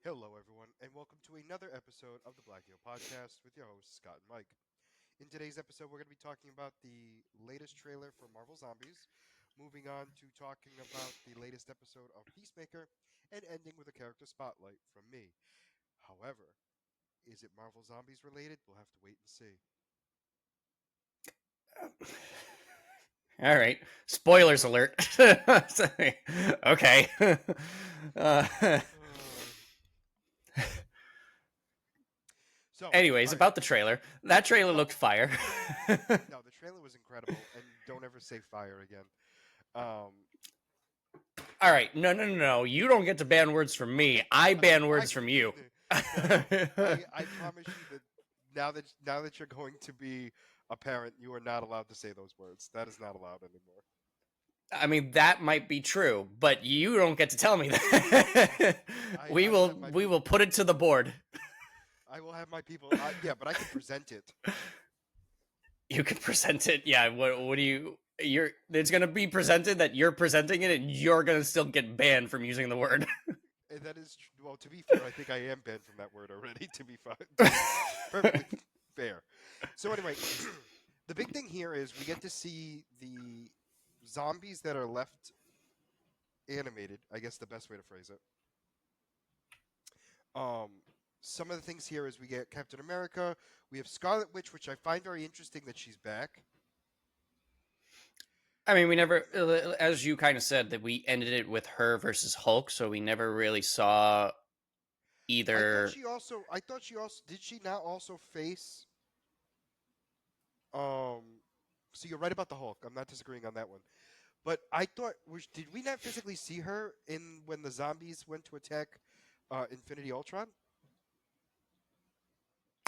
Hello, everyone, and welcome to another episode of the Black Heel Podcast with your hosts, Scott and Mike. In today's episode, we're going to be talking about the latest trailer for Marvel Zombies, moving on to talking about the latest episode of Peacemaker, and ending with a character spotlight from me. However, is it Marvel Zombies related? We'll have to wait and see. All right. Spoilers alert. Sorry. Okay. uh, So, anyways, all right. about the trailer. That trailer Well, looked fire. no, the trailer was incredible, and don't ever say fire again. Um, All right. No. You don't get to ban words from me. I ban words from you. no, I promise you that now that you're going to be a parent, you are not allowed to say those words. That is not allowed anymore. I mean, that might be true, but you don't get to tell me that. we I will will have my we will put it to the board. I will have my people. Yeah, but I can present it. You can present it. Yeah, what do you you're it's going to be presented that you're presenting it and you're going to still get banned from using the word. And that is well. To be fair, I think I am banned from that word already. To be perfectly fair. So anyway, the big thing here is we get to see the zombies that are left animated. I guess the best way to phrase it. Um, some of the things here is we get Captain America. We have Scarlet Witch, which I find very interesting that she's back. I mean, we never, as you kind of said, that we ended it with her versus Hulk, so we never really saw either. I thought she also. Did she not also face? Um. So you're right about the Hulk. I'm not disagreeing on that one. But I thought, did we not physically see her in when the zombies went to attack Infinity Ultron?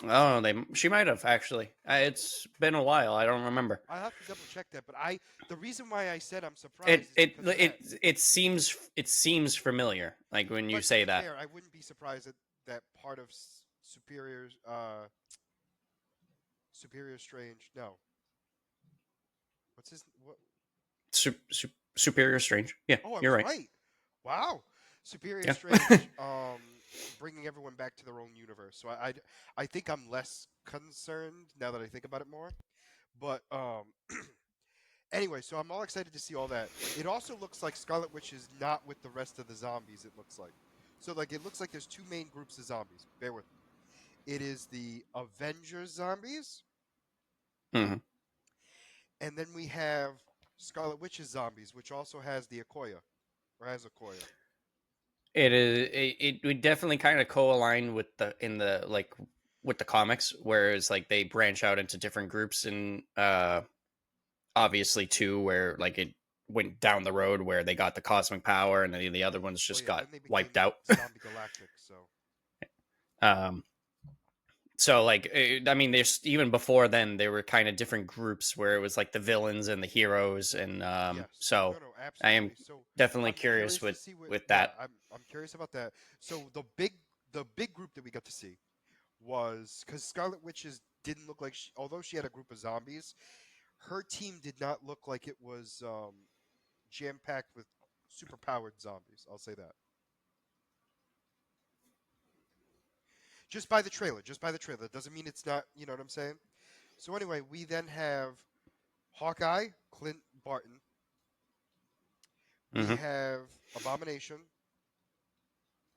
Oh, she might have actually. It's been a while. I don't remember. I have to double check that. But the reason why I said I'm It surprised is it because of that. it seems familiar. Like when you But to say be that. fair, I wouldn't be surprised that part of Superior Strange. No, what's his what? Superior Strange. Yeah, Oh, I you're was right. right. Wow, Superior Yeah. Strange. Bringing everyone back to their own universe. So I think I'm less concerned now that I think about it more. But anyway, so I'm all excited to see all that. It also looks like Scarlet Witch is not with the rest of the zombies. It looks like. So like it looks like there's two main groups of zombies. Bear with me. It is the Avengers zombies, hmm and then we have Scarlet Witch's zombies, which also has the Okoye, or has Okoye. It is. It would definitely kind of co-align with the like with the comics, whereas like they branch out into different groups, and obviously too, where like it went down the road where they got the cosmic power, and the other ones Well, just yeah, got then they became wiped out. Zombie Galactic. So um, so like I mean, there's even before then there were kind of different groups where it was like the villains and the heroes, and yes, so no, I am absolutely. So definitely I'm curious curious to with see what. with Yeah, that. I'm curious about that. So the big group that we got to see was because Scarlet Witch's didn't look like although she had a group of zombies, her team did not look like it was jam packed with super powered zombies. I'll say that. Just by the trailer. Doesn't mean it's not, you know what I'm saying? So anyway, we then have Hawkeye, Clint Barton. We hmm have Abomination.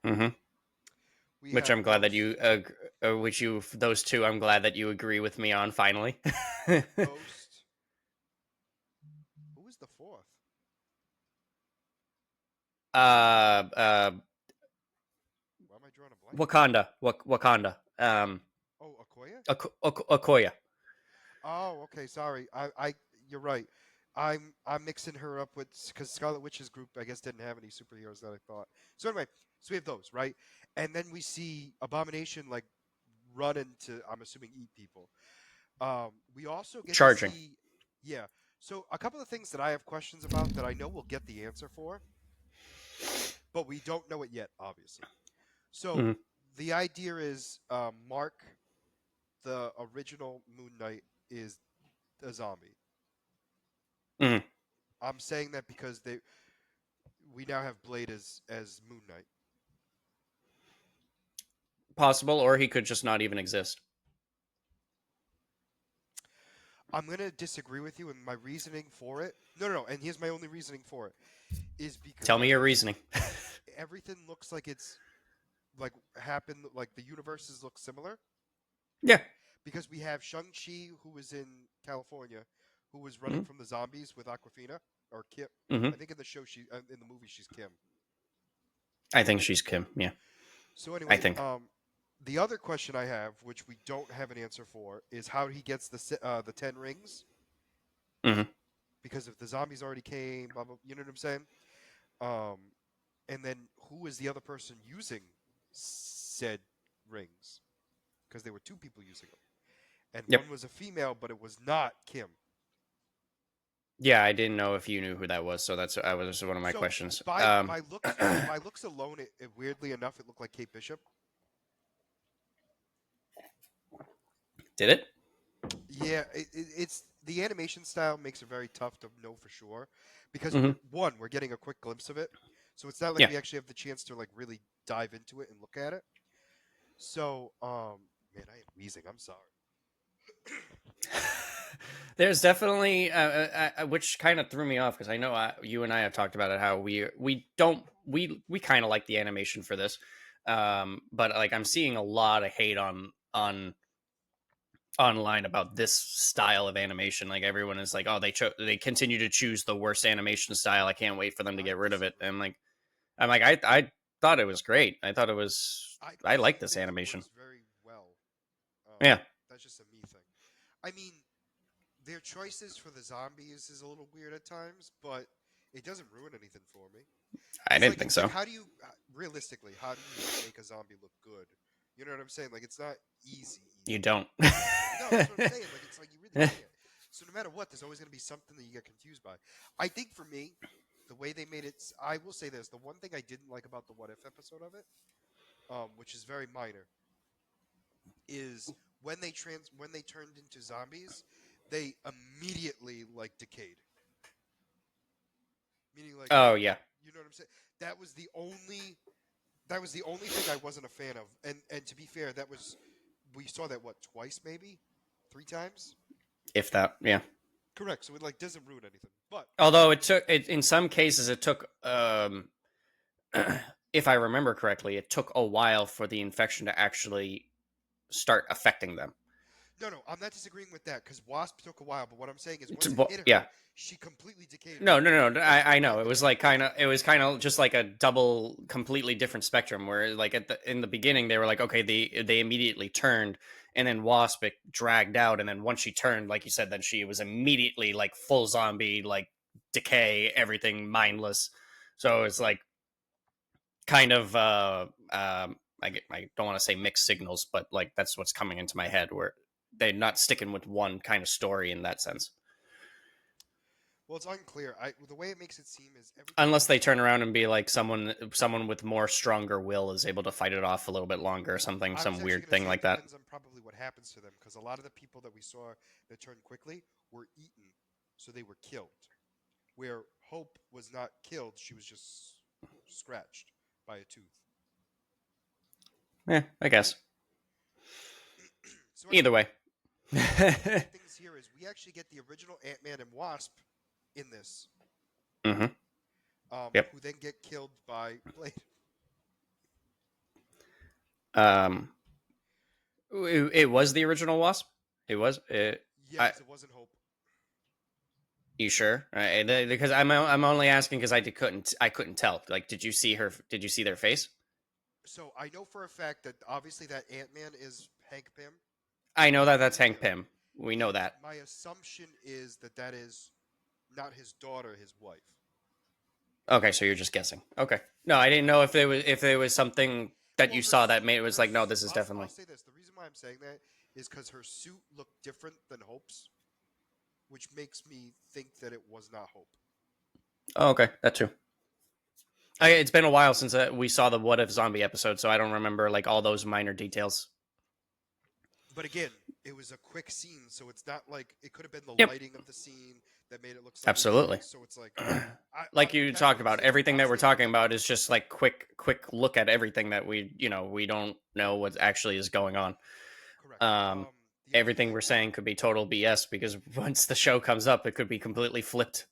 hmm We Which have I'm glad that Ghost. you, which you, those two, I'm glad that you agree with me on finally. Ghost. Who was the fourth? uh, Why am I drawing a blank? Wakanda, Oh, Okoye? Okoya. Oh, okay, sorry. You're right. I'm mixing her up with because Scarlet Witch's group I guess didn't have any superheroes that I thought. So anyway, so we have those, right? And then we see Abomination like run into I'm assuming eat people. We also get to Charging. see, yeah. So a couple of things that I have questions about that I know we'll get the answer for, but we don't know it yet, obviously. So hmm the idea is Mark, the original Moon Knight, is a zombie. hmm I'm saying that because we now have Blade as Moon Knight. possible, or he could just not even exist. I'm gonna disagree with you, and my reasoning for it. No, no, no. And here's my only reasoning for it is Tell me your because reasoning. everything looks like it's like happened. Like the universes look similar Yeah. because we have Shang Chi, who was in California, who was running Hmm. from the zombies with Aquafina or Kim. Hmm. I think in the show in the movie she's Kim. I think she's Kim. Yeah. So I anyway, think. the other question I have, which we don't have an answer for, is how he gets the 10 rings. Hmm. Because if the zombies already came, blah blah, you know what I'm saying? Um, and then who is the other person using said rings? Because there were two people using them, and Yep. one was a female, but it was not Kim. Yeah, I didn't know if you knew who that was, so that was one of my So questions. by looks alone, it weirdly enough it looked like Kate Bishop. Did it? Yeah, it's the animation style makes it very tough to know for sure, because Hmm. we're getting a quick glimpse of it, so it's not like Yeah. we actually have the chance to like really dive into it and look at it. So, man, I am wheezing. I'm sorry. There's definitely, which kind of threw me off because I know you and I have talked about it how we don't we kind of like the animation for this, but like I'm seeing a lot of hate on online about this style of animation. Like everyone is like, oh, they continue to choose the worst animation style. I can't wait for them to I get rid of it. disagree. I'm like I thought it was great. I thought it was I I like personally this think it animation. works very well. Um, Yeah, that's just a me thing. I mean, their choices for the zombies is a little weird at times, but it doesn't ruin anything for me. I Because didn't like think it's like so. how do you realistically how do you make a zombie look good? You know what I'm saying? Like it's not easy, You easy. don't. No, that's what I'm saying. Like it's like you really can't. So no matter what, there's always going to be something that you get confused by. I think for me, the way they made it, I will say this: the one thing I didn't like about the What If episode of it, which is very minor, is when they turned into zombies, they immediately like decayed. Meaning like Oh yeah. you know what I'm saying? That was the only that was the only thing I wasn't a fan of. And to be fair, that was we saw that what twice maybe, 3 times. If that, yeah. Correct. So it like doesn't ruin anything. But Although it took it in some cases it took if I remember correctly, it took a while for the infection to actually start affecting them. no, no, I'm not disagreeing with that because Wasp took a while. But what I'm saying is once it hit Yeah. her, she completely decayed No, no, immediately. no. That's the I only thing know I it was didn't like like. kind of just like a double, completely different spectrum. Where like in the beginning they were like, okay, they immediately turned, and then Wasp it dragged out, and then once she turned, like you said, then she was immediately like full zombie, like decay, everything mindless. So it's like kind of I don't want to say mixed signals, but like that's what's coming into my head where they're not sticking with one kind of story in that sense. Well, it's unclear. The way it makes it seem is everything Unless that they turn around and be like someone with more stronger will is able to fight it off a little bit longer or something, I was some actually weird going to thing say it like that. depends on probably what happens to them because a lot of the people that we saw that turned quickly were eaten, so they were killed. Where Hope was not killed, she was just scratched by a tooth. Yeah, I guess. So Either anyway, way. one of the interesting things here is we actually get the original Ant Man and Wasp in this, Hmm. Yep. who then get killed by Blade. Um, it was the original Wasp. It was. I Yes, it wasn't Hope. You sure? Because I'm only asking because I couldn't tell. Like, did you see her? Did you see their face? So I know for a fact that obviously that Ant Man is Hank Pym. I know that that's Yeah, Hank Pym. We know and that. my assumption is that that is not his daughter, his wife. Okay, so you're just guessing. Okay. No, I didn't know if there was something that Well, you saw that made it was her like, no, this is I'll definitely. say this. The reason why I'm saying that is because her suit looked different than Hope's, which makes me think that it was not Hope. Oh, okay, that too. It's been a while since we saw the What If Zombie episode, so I don't remember like all those minor details. But again, it was a quick scene, so it's not like it could have been the Yep. lighting of the scene. that made it look slightly different. Absolutely. So it's like Like I'm you kind of talked on the about, same. everything I'm that we're still talking about is just like quick look at everything that we don't know what actually is going on. correct. Um, The other everything thing, we're saying could be total BS because once the show comes up, it could be completely flipped.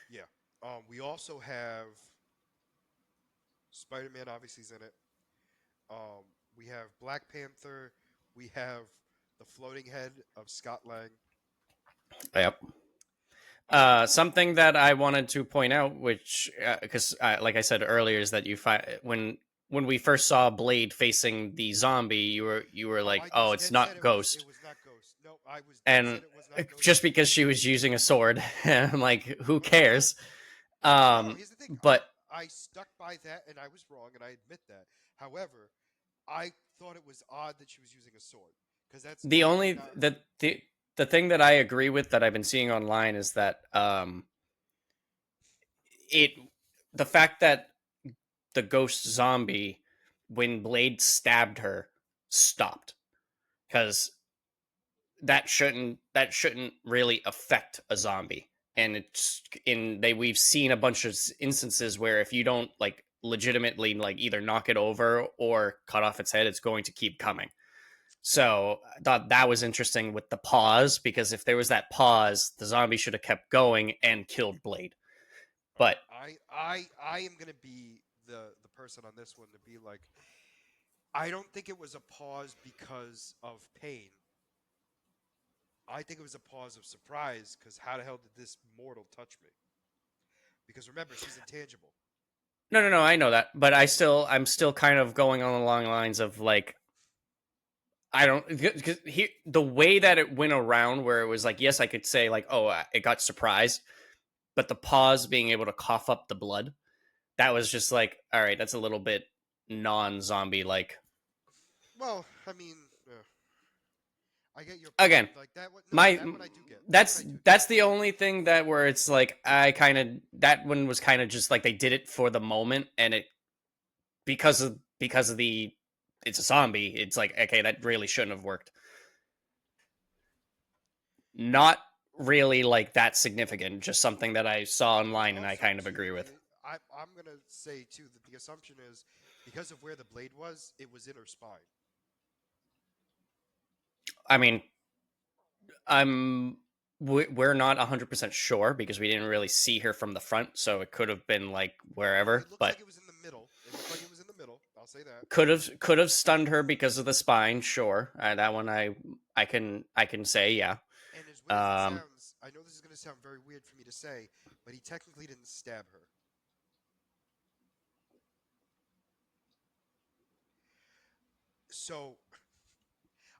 yeah. We also have Spider-Man. Obviously, is in it. Um, we have Black Panther. We have the floating head of Scott Lang. Yep. Um, Something that I wanted to point out, which because like I said earlier, is that you find when we first saw Blade facing the zombie, you were oh, like, I oh, was it's dead set. not It Ghost, was not Ghost. No, I was dead and set. It was not Ghost just too. because she was using a sword, I'm like, who Oh yeah. cares? No, here's the thing. I But I stuck by that, and I was wrong, and I admit that. However, I thought it was odd that she was using a sword because that's the normally only not her. the thing that I agree with that I've been seeing online is that it the fact that the ghost zombie, when Blade stabbed her, stopped, because that shouldn't really affect a zombie. And it's in they we've seen a bunch of instances where if you don't like legitimately like either knock it over or cut off its head, it's going to keep coming. So I thought that was interesting with the pause, because if there was that pause, the zombie should have kept going and killed Blade. All But right, I am gonna be the person on this one to be like, I don't think it was a pause because of pain. I think it was a pause of surprise because how the hell did this mortal touch me? Because remember, she's intangible. no, no, no, I know that, but I'm still kind of going on the long lines of like, I don't, because the way that it went around, where it was like, yes, I could say like, oh, it got surprised, but the pause being able to cough up the blood, that was just like, all right, that's a little bit non-zombie like. Well, I mean, I get your point. Again, Like that one, no, my that one I do get. That one I that's do get. that's the only thing that where it's like I kind of, that one was kind of just like they did it for the moment, and it because of the it's a zombie, it's like, okay, that really shouldn't have worked. Not really like that significant, just something that I saw But online and I also kind of too, agree with. I'm gonna say too that the assumption is because of where the blade was, it was in her spine. I mean, I'm we're not 100% sure because we didn't really see her from the front, so it could have been like Well, wherever, it looked but like it was in the middle. It looked like it was in the middle. I'll say that. could have stunned her because of the spine, sure. That one I can say, yeah. And as weird as it um sounds, I know this is gonna sound very weird for me to say, but he technically didn't stab her. So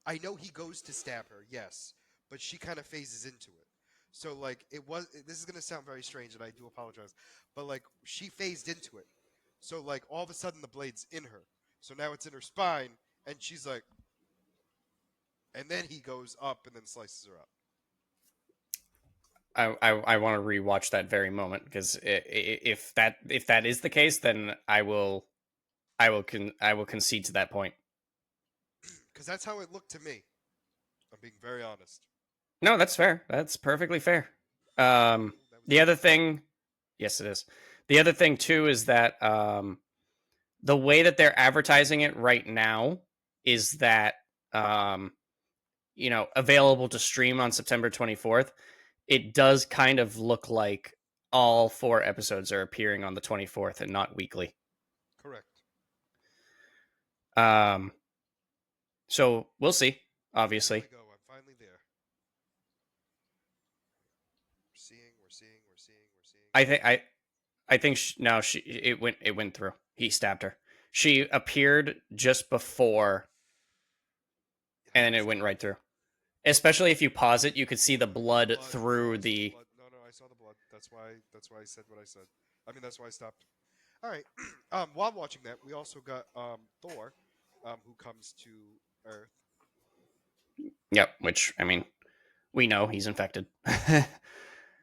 I know he goes to stab her, yes, but she kind of phases into it. So like it was. This is gonna sound very strange, and I do apologize, but like she phased into it. So like all of a sudden the blade's in her. So now it's in her spine, and she's like, and then he goes up and then slices her up. I want to rewatch that very moment, because if that is the case, then I will concede to that point. Because that's how it looked to me. I'm being very honest. No, that's fair. That's perfectly fair. Ooh, that was The other close. thing, yes, it is. The other thing too is that the way that they're advertising it right now is that um, available to stream on September 24th. It does kind of look like all four episodes are appearing on the 24th and not weekly. Correct. Um, so we'll see. Here Obviously, we go. I'm finally there. We're seeing. We're seeing. We're seeing. We're seeing. I think I think now it went through. He stabbed her. She appeared just before, I and then didn't it see went that. right through. Especially if you pause it, you could see the The blood blood. No, through I saw the the. blood. No, no, I saw the blood. That's why. That's why I said what I said. I mean, that's why I stopped. All right. While watching that, we also got Thor, who comes to Earth. Yep, which I mean, we know he's infected.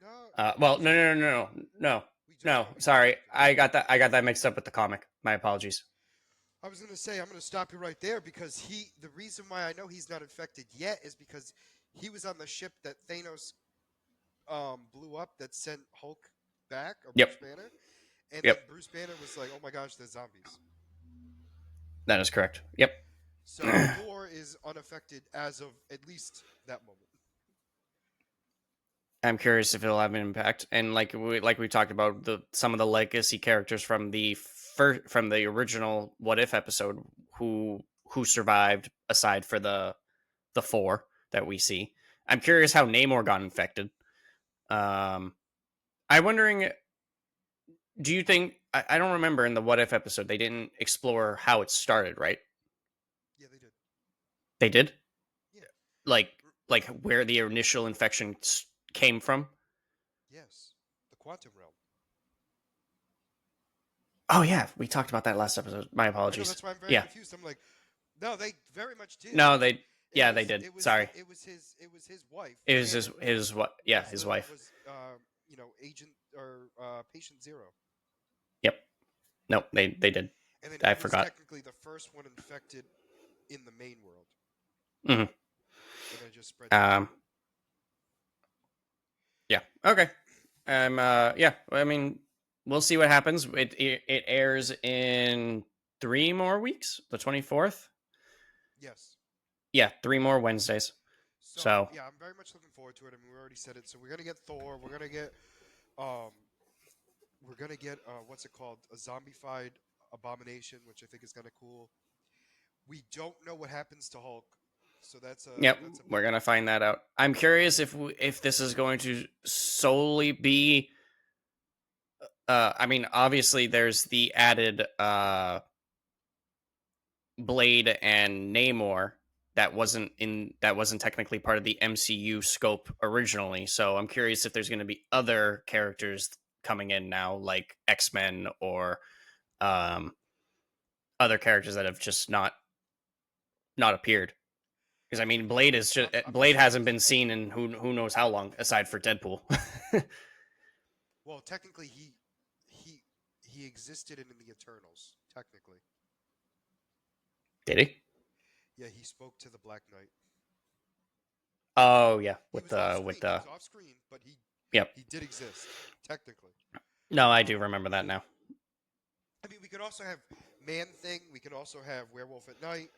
No, Well, he's no, not. no, no, no, no, We just no. know he's Sorry, infected. I got that mixed up with the comic. My apologies. I was gonna say I'm gonna stop you right there because he. The reason why I know he's not infected yet is because he was on the ship that Thanos blew up that sent Hulk back, or Yep. Bruce Banner, and then Yep. Bruce Banner was like, "Oh my gosh, there's zombies." That is correct. Yep. So Thor is unaffected as of at least that moment. I'm curious if it'll have an impact. And like we talked about some of the legacy characters from the original What If episode who survived aside for the four that we see. I'm curious how Namor got infected. Um, I'm wondering. Do you think I don't remember in the What If episode they didn't explore how it started, right? Yeah, they did. They did, Yeah. like like where the initial infection came from. Yes. The quantum realm. Oh yeah, we talked about that last episode. My I know apologies. that's why I'm very Yeah, confused. I'm like, no, they very much did. no, yeah, they did. Sorry, It was his wife, it was Tanner, his what? Yeah, his wife. was agent or patient zero, Yep. No, they did. and then I he was forgot. technically the first one infected in the main world, Hmm. and then it just spread to Um. everyone. Yeah. Okay. Yeah. I mean, we'll see what happens. It airs in 3 more weeks. The 24th. Yes. Yeah, 3 more Wednesdays. So So yeah, I'm very much looking forward to it. I mean, we already said it. So we're gonna get Thor. Um we're gonna get what's it called? A zombified abomination, which I think is kind of cool. We don't know what happens to Hulk, so yep, that's a big we're gonna one. find that out. I'm curious if this is going to solely be. I mean, obviously, there's the added Blade and Namor that wasn't technically part of the MCU scope originally. So I'm curious if there's going to be other characters coming in now, like X-Men or um, other characters that have just not appeared. Because I mean, I'm Blade hasn't shocked. been seen in who knows how long, aside for Deadpool. Well, technically, he he existed in the Eternals. Technically, Did he? yeah, he spoke to the Black Knight. Oh yeah, He with was off with screen. He the was off screen, but yep. he did exist technically. No, I do Um, remember that now. I mean, we could also have Man Thing. We could also have Werewolf at Night.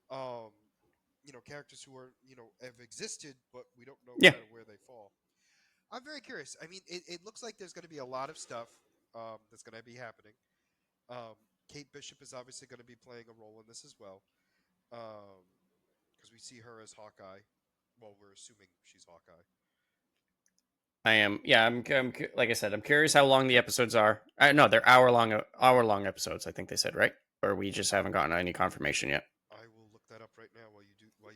Um, characters who are have existed, but we don't know Yeah, kind of where they fall. I'm very curious. I mean, it looks like there's going to be a lot of stuff that's going to be happening. Um, Kate Bishop is obviously going to be playing a role in this as well, because we see her as Hawkeye. Well, we're assuming she's Hawkeye. I am. Yeah, like I said, I'm curious how long the episodes are. No, they're hour long episodes. I think they said right, or we just haven't gotten any confirmation yet. I will look that up right now while you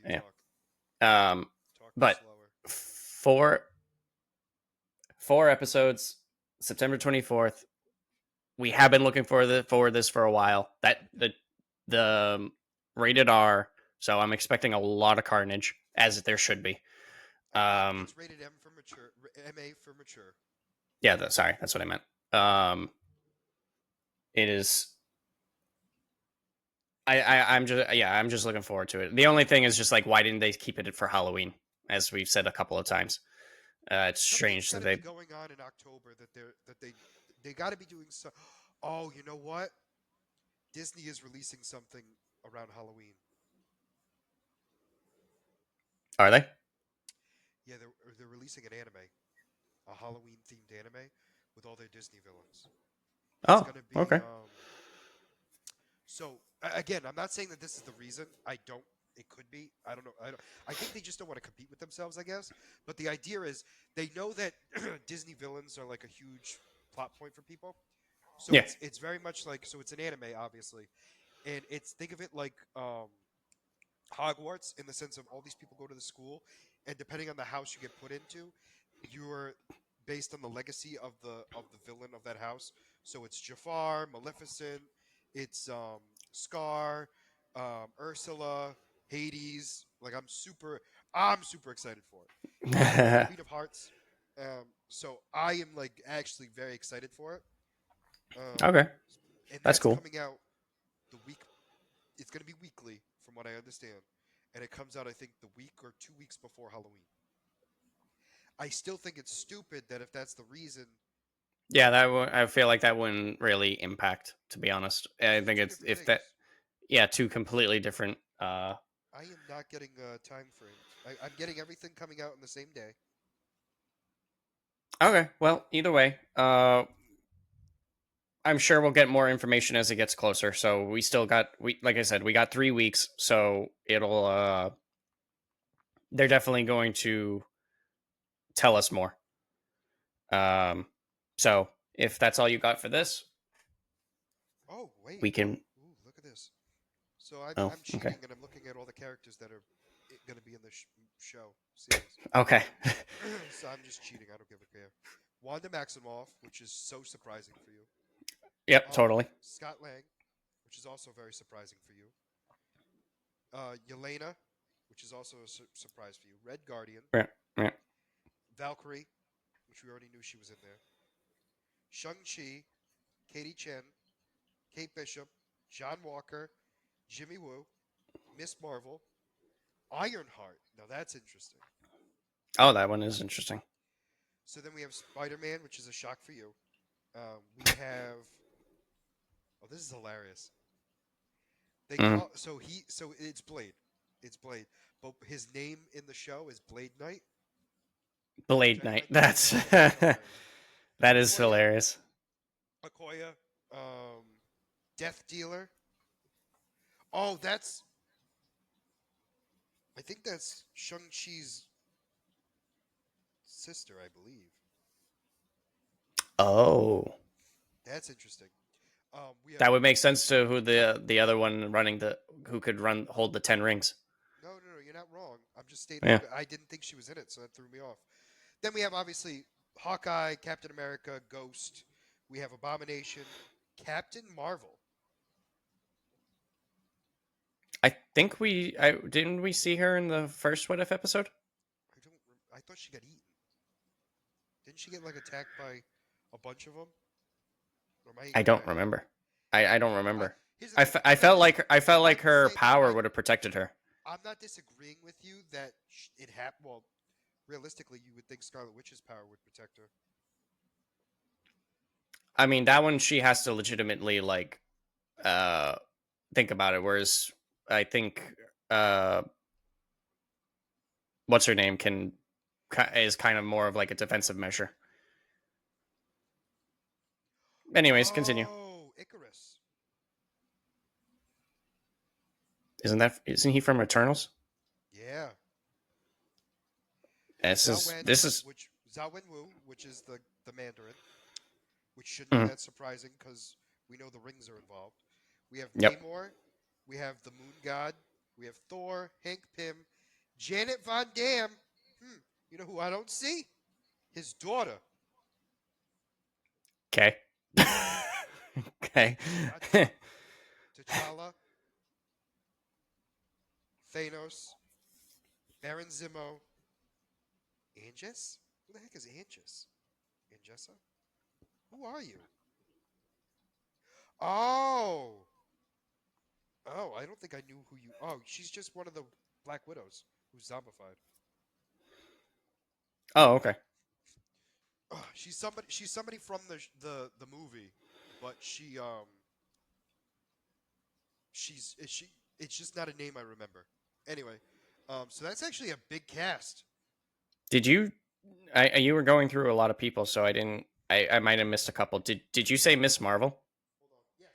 Yeah. talk. Um, Talk me but slower. four four episodes, September 24th. We have been looking for this for a while. The rated R, so I'm expecting a lot of carnage, as there should be. Um, It's rated M for mature, MA for mature. yeah, sorry, that's what I meant. Um, it is. I'm just looking forward to it. The only thing is just like, why didn't they keep it for Halloween, as we've said a couple of times? It's Something's strange got that to be they. going on in October that they got to be doing so. Oh, you know what? Disney is releasing something around Halloween. Are they? Yeah, they're releasing an anime, a Halloween themed anime with all their Disney villains. It's Oh, gonna be okay. so again, I'm not saying that this is the reason. I don't. It could be. I don't know. I think they just don't want to compete with themselves. I guess. But the idea is they know that Disney villains are like a huge plot point for people. So Yeah. it's very much like, so it's an anime, obviously, and it's, think of it like Hogwarts, in the sense of all these people go to the school, and depending on the house you get put into, you're based on the legacy of the villain of that house. So it's Jafar, Maleficent, it's Scar, Ursula, Hades. Like, I'm super excited for it. Queen of Hearts. So I am like actually very excited for it. Um, Okay, and that's that's cool. coming out the week. It's going to be weekly, from what I understand, and it comes out, I think, the week or 2 weeks before Halloween. I still think it's stupid that if that's the reason, Yeah, I feel like that wouldn't really impact. To be honest, I those are think two it's different if that. things. Yeah, two completely different. I am not getting time frames. I'm getting everything coming out in the same day. Okay, well, either way, I'm sure we'll get more information as it gets closer. So we still got like I said, we got 3 weeks, so it'll they're definitely going to tell us more. Um, so if that's all you got for this, Oh wait, we can. ooh, look at this. So I'm Oh, I'm okay, cheating and I'm looking at all the characters that are going to be in the show series. okay, So I'm just cheating. I don't give a care. Wanda Maximoff, which is so surprising for you. yep, totally. Scott Lang, which is also very surprising for you. Yelena, which is also a surprise for you. Red Guardian, Yeah, yeah. Valkyrie, which we already knew she was in there. Shang-Chi, Katie Chen, Kate Bishop, John Walker, Jimmy Woo, Miss Marvel, Ironheart. Now that's interesting. Oh, that one is interesting. So then we have Spider-Man, which is a shock for you. We have. Oh, this is hilarious. They Mm. call so it's Blade. It's Blade. But his name in the show is Blade Knight, which Blade I Knight. find That's I find hilarious. that is Okoye, hilarious. Okoye, Death Dealer. Oh, that's I think that's Shang Chi's sister, I believe. Oh, That's interesting. We have that would make sense to who the other one running the who could run hold the 10 rings. no, you're not wrong. I'm just stating Yeah, I didn't think she was in it, so that threw me off. Then we have obviously Hawkeye, Captain America, Ghost. We have Abomination, Captain Marvel. I think I didn't we see her in the first What If episode. I thought she got eaten. Didn't she get like attacked by a bunch of them? Or am I I getting don't my head? remember. I don't remember. Here's the thing. I felt like I'm not her saying power would have protected her. I'm not disagreeing with you that it happened. Well, realistically, you would think Scarlet Witch's power would protect her. I mean, that one she has to legitimately like uh think about it. Whereas I think uh what's her name can is kind of more of like a defensive measure. Anyways, continue. Oh, Icarus. Isn't he from Eternals? Yeah. This is Zhao Wen Wu, which is the Mandarin, which shouldn't be mm, that surprising because we know the rings are involved. We have yep. Namor, we have the Moon God, we have Thor, Hank Pym, Janet Von Dam. Hmm, you know who I don't see? His daughter. Okay. Okay. Gotcha. T'Challa, Thanos, Baron Zemo, Angus. Who the heck is Angus? Angessa? Who are you? Oh, oh, I don't think I knew who you. Oh, she's just one of the Black Widows who's zombified. Oh, okay. She's somebody. She's somebody from the movie, but she. It's just not a name I remember. Anyway, so that's actually a big cast. Did you? You were going through a lot of people, so I didn't. I might have missed a couple. Did you say Miss Marvel? Hold on. Yes.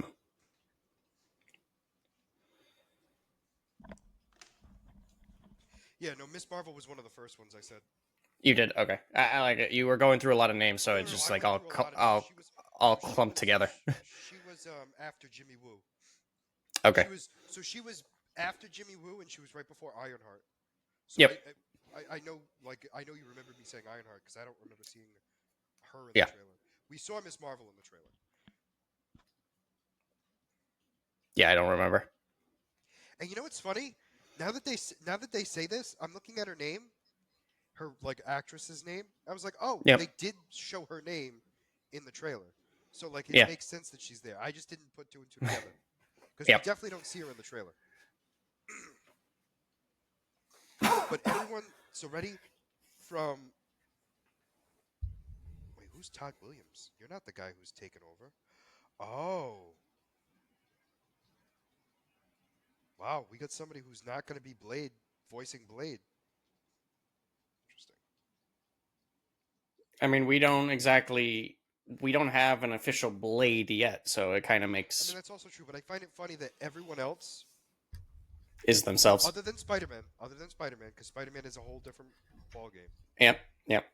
Um, Yeah. No, Miss Marvel was one of the first ones I said. you did. Okay, I like it. You were going through a lot of names, so No, it's no, no. just I like went through a lot of names. all clumped together. She was after Jimmy Woo. Okay. She was after Jimmy Woo and she was right before Ironheart. So Yep. I know I know you remember me saying Ironheart because I don't remember seeing her in the Yeah. trailer. We saw Miss Marvel in the trailer. Yeah. I don't remember. And you know what's funny? Now that they say this, I'm looking at her name, her like actress's name. I was like, oh, Yep. they did show her name in the trailer. So like it Yeah. makes sense that she's there. I just didn't put two and two together. because we Yep. definitely don't see her in the trailer. But everyone, so ready from. Wait, who's Todd Williams? You're not the guy who's taken over. Oh, wow, we got somebody who's not going to be Blade voicing Blade. Interesting. I mean, we don't have an official Blade yet, so it kind of I mean, makes that's also true, but I find it funny that everyone else, is themselves. Other than Spider-Man, because Spider-Man is a whole different ball game. Yep. Yep.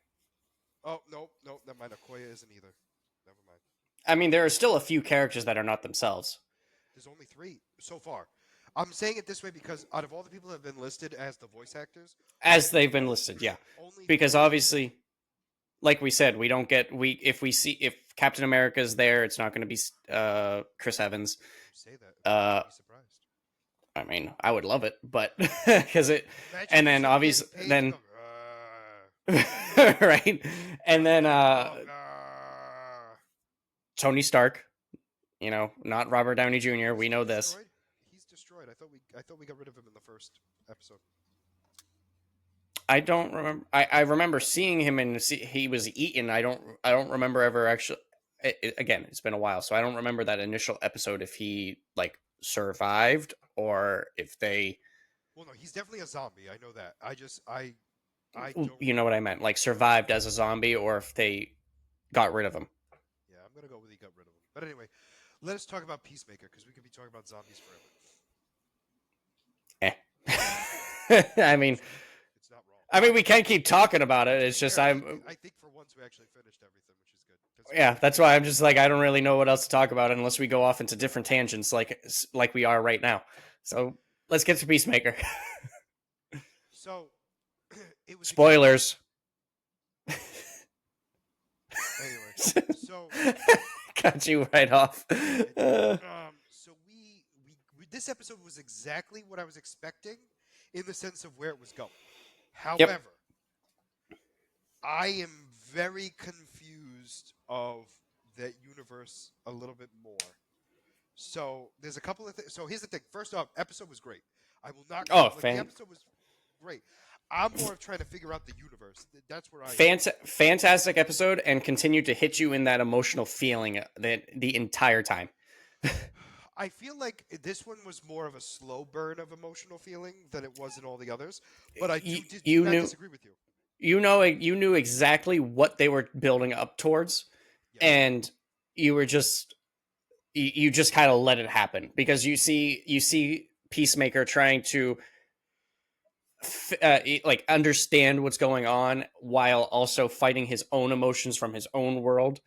Oh, no, no, never mind. Okoye isn't either. Never mind. I mean, there are still a few characters that are not themselves There's only three so far. I'm saying it this way because out of all the people that have been listed as the voice actors, as they've been listed. Yeah, only because three are female. obviously, like we said, we don't get we if Captain America is there, it's not going to be Chris Evans. You say that, but I Uh, wouldn't be surprised. I mean, I would love it, but because it, Imagine and you then see him getting obviously paid to then go. right, and then Oh, Tony Stark, you know, not Robert Downey Jr. We isn't he know this. destroyed? He's destroyed. I thought we got rid of him in the first episode. I don't remember. I remember seeing him and he was eaten. I don't remember ever actually. Again, it's been a while, so I don't remember that initial episode if he like survived or if they, Well, no, he's definitely a zombie. I know that. I don't. you know what I meant, like survived as a zombie or if they got rid of him. Yeah, I'm gonna go with he got rid of him. But anyway, let us talk about Peacemaker because we could be talking about zombies forever. Eh. I mean, It's true. It's not wrong. I mean, we can keep talking about it. To be It's just fair, I'm. I think for once we actually finished everything, which is good. Yeah, that's why I'm just like I don't really know what else to talk about unless we go off into different tangents like we are right now. So let's get to Peacemaker. So it was exactly Spoilers. anyway. So Cut you right off. it did. So this episode was exactly what I was expecting in the sense of where it was going. Yep. However, I am very confused of that universe a little bit more. So there's a couple of things. So here's the thing. First off, episode was great. I will not Oh, like the episode was great. I'm more of trying to figure out the universe. That's where I am. fantastic episode and continued to hit you in that emotional feeling that the entire time. I feel like this one was more of a slow burn of emotional feeling than it was in all the others. But I do You not knew disagree with you. you knew exactly what they were building up towards, Yes. and you were just you just kind of let it happen because you see Peacemaker trying to like understand what's going on while also fighting his own emotions from his own world.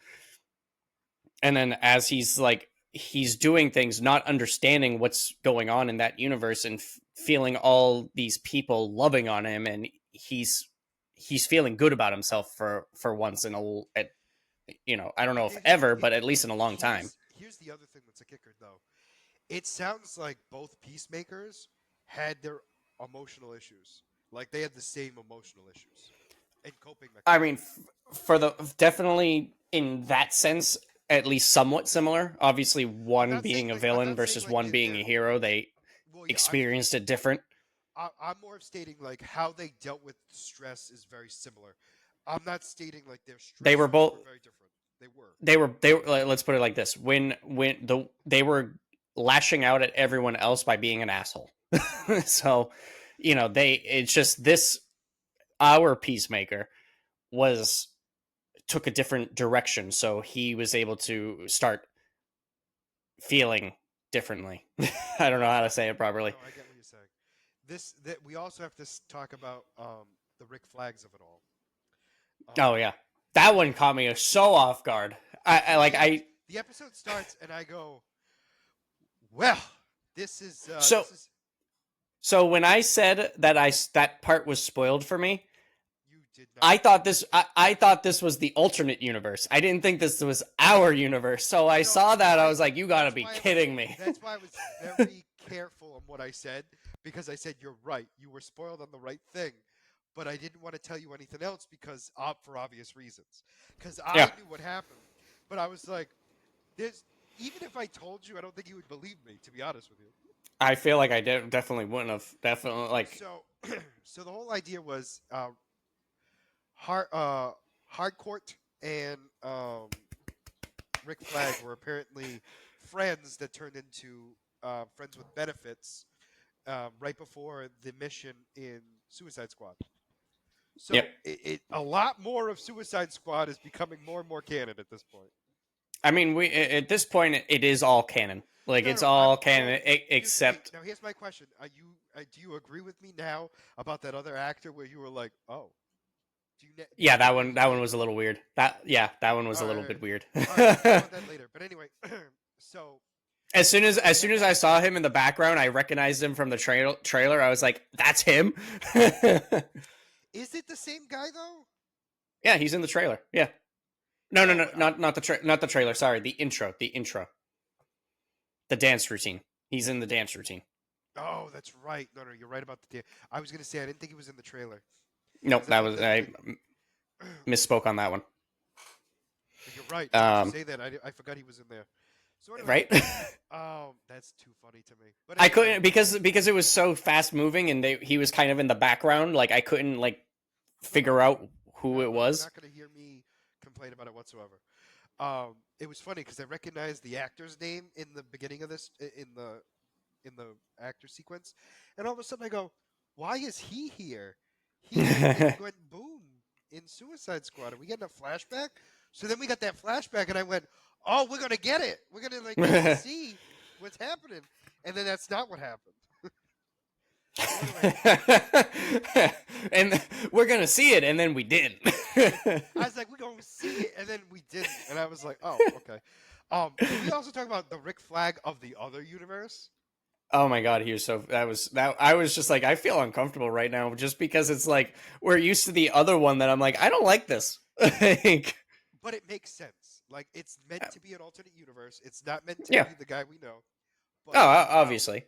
And then as he's doing things not understanding what's going on in that universe and feeling all these people loving on him, and he's feeling good about himself for once in you know, I don't know And if ever, but at least in a long time. here's the other thing that's a kicker though. It sounds like both peacemakers had their emotional issues. Like they had the same emotional issues and coping I mechanisms. mean, for the definitely in that sense, at least somewhat similar. Obviously, one being a I'm villain not saying versus like one being they're a hero, they well, yeah. experienced it different. I'm more of stating like how they dealt with stress is very similar. I'm not stating like their They were stressors both were very different. They were. they were let's put it like this: when they were lashing out at everyone else by being an asshole. So, you know, they it's just this our Peacemaker was took a different direction, so he was able to start feeling differently. I don't know how to say it properly. No, I get what you're saying. This that we also have to talk about the Rick Flags of it all. Oh Um, yeah, that one caught me so off guard. I like I the episode starts and I go, well, so this is so when I said that that part was spoiled for me, you did not. I thought this was the alternate universe. I didn't think this was our universe. So I No, saw that I I. was like, you got to That's be why I was. kidding me. That's why I was very careful on what I said because I said you're right. You were spoiled on the right thing, but I didn't want to tell you anything else because for obvious reasons. Because I Yeah. knew what happened, but I was like, "This." even if I told you, I don't think you would believe me. To be honest with you. I feel like I definitely wouldn't have. Definitely, like, So, so the whole idea was hard Hardcourt and Rick Flag were apparently friends that turned into friends with benefits right before the mission in Suicide Squad. yep. So a lot more of Suicide Squad is becoming more and more canon at this point. I mean, we at this point it is all canon. Like No, it's no, I'm all well. canon Here's the thing. except Now, here's my question: Are you do you agree with me now about that other actor where you were like, oh, do you yeah, know that what one his that one name was a was? little weird. That one was All a right, little bit weird. all right. We'll talk about that later. But anyway, so they As had soon as I that saw scene. him in the background, I recognized him from the trailer. I was like, "That's him." Is it the same guy though? Yeah, he's in the trailer. Yeah. No, no, No, no, but not the trailer. Sorry, the intro, the dance routine. He's in the dance routine. oh, that's right. No, no, you're right about the. I was gonna say I didn't think he was in the trailer Nope, because I that think was that I the. misspoke on that one. You're right. Now that you Um, say that, I forgot he was in there. So anyway, right? that's too funny to me. But I anyway, couldn't because it was so fast moving and he was kind of in the background. Like I couldn't like no, figure no, out who no, it no. You're was. not gonna hear me complain about it whatsoever. It was funny because I recognized the actor's name in the beginning of this in the actor sequence, and all of a sudden I go, "Why is he here? He went boom in Suicide Squad. Are we getting a flashback?" So then we got that flashback, and I went, "Oh, we're gonna get it. We're gonna like get to see what's happening." And then that's not what happened. So anyway, And we're gonna see it, and then we didn't. I was like, "We're gonna see it," and then we didn't, and I was like, "Oh, okay." Can we also talk about the Rick Flag of the other universe? Oh my god, he was so that I was just like I feel uncomfortable right now just because it's like we're used to the other one that I'm like I don't like this. Like, But it makes sense. Like it's meant to be an alternate universe. It's not meant to yeah. be the guy we know. Oh, But obviously,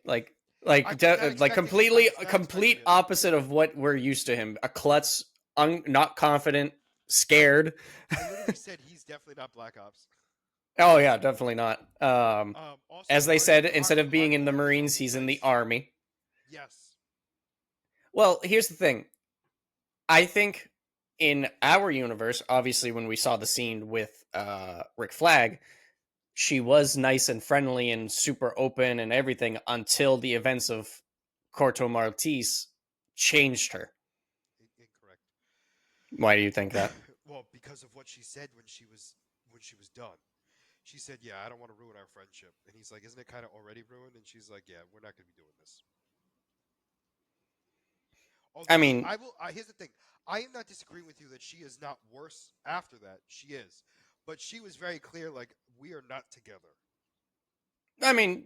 I was not like expecting it. I completely was not expecting complete it. opposite of what we're used to him. A klutz, not confident, I scared. I literally said he's definitely not Black Ops. Oh yeah, definitely not. Also, As they said, instead of being in the Hardcore is Marines, also he's in the nice. Army. Yes. Well, here's the thing. I think in our universe, obviously, when we saw the scene with Rick Flag, she was nice and friendly and super open and everything until the events of Corto Maltese changed her. Incorrect. Why do you think that? Well, because of what she said when she was done. She said, "Yeah, I don't want to ruin our friendship." And he's like, "Isn't it kind of already ruined?" And she's like, "Yeah, we're not going to be doing this." I Although mean, I will, here's the thing: I am not disagreeing with you that she is not worse after that. She is, but she was very clear, like we are not together.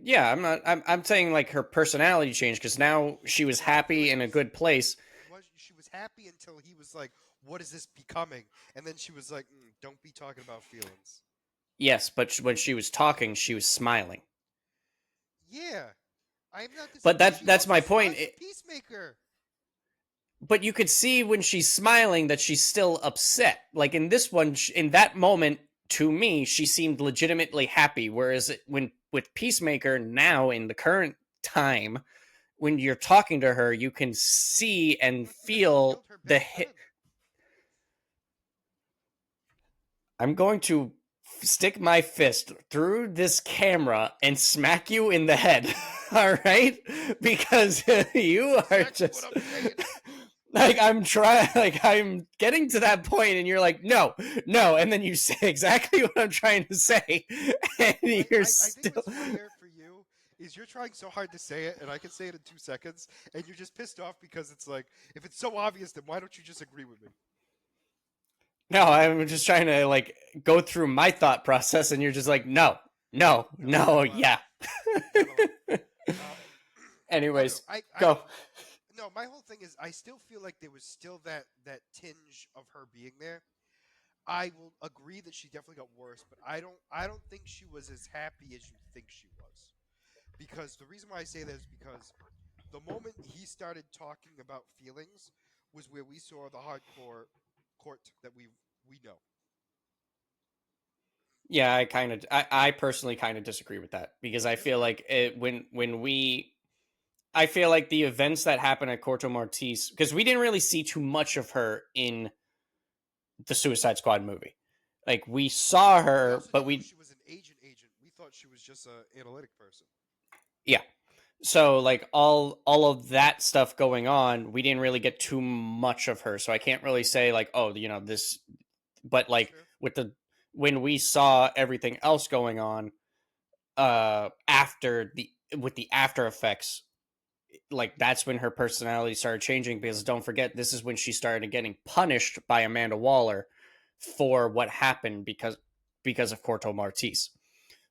yeah, I'm not. I'm saying like her personality changed because now she was No, I feel happy like in a good place. she was happy until he was like, "What is this becoming?" And then she was like, "Don't be talking about feelings." Yes, but when she was talking, she was smiling. Yeah, I am not But disagreeing. She that's also my point. smiles in Peacemaker. But you could see when she's smiling that she's still upset. Like in this one, in that moment, to me, she seemed legitimately happy. Whereas when with Peacemaker now in the current time, when you're talking to her, you can see and Well, because she feel killed her the best hit. friend. I'm going to stick my fist through this camera and smack you in the head. All right? Because you That's are exactly what just I'm saying. like I'm trying like I'm getting to that point and you're like no, no, and then you say exactly what I'm trying to say and you're I think still what's funnier for you is you're trying so hard to say it, and I can say it in 2 seconds, and you're just pissed off because it's like, if it's so obvious, then why don't you just agree with me? no, I'm just trying to like go through my thought process and you're just like no, no, No, not no, allowed. yeah. Not allowed. Um, I don't know. Anyways, I go. no. My whole thing is I still feel like there was still that tinge of her being there. I will agree that she definitely got worse, but I don't think she was as happy as you think she was. Because the reason why I say that is because the moment he started talking about feelings was where we saw the hardcore court that we know. Yeah, I personally kind of disagree with that because I Really? feel like when we I feel like the events that happen at Corto Maltese, because we didn't really see too much of her in the Suicide Squad movie. Like we saw We her, also but didn't know we she was an agent. We thought she was just a analytic person. yeah. So like all of that stuff going on, we didn't really get too much of her. So I can't really say like, oh, this, but That's like fair. with the when we saw everything else going on after the with the after effects, like that's when her personality started changing because don't forget this is when she started getting punished by Amanda Waller for what happened because of Corto Maltese.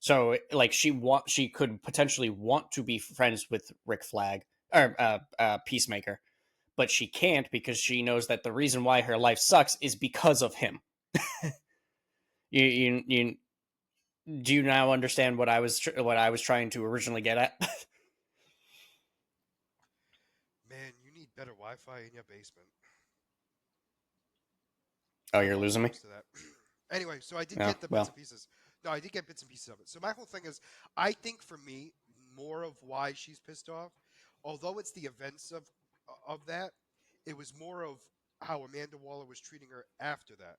So like she could potentially want to be friends with Rick Flag or Peacemaker, but she can't because she knows that the reason why her life sucks is because of him. You do you now understand what I was trying to originally get at? Man, you need better Wi-Fi in your basement. Oh, I'm you're always losing me. opposed to that. Anyway, so I did No, get the bits well, and pieces. No, I did get bits and pieces of it. So my whole thing is, I think for me, more of why she's pissed off, although it's the events of that, it was more of how Amanda Waller was treating her after that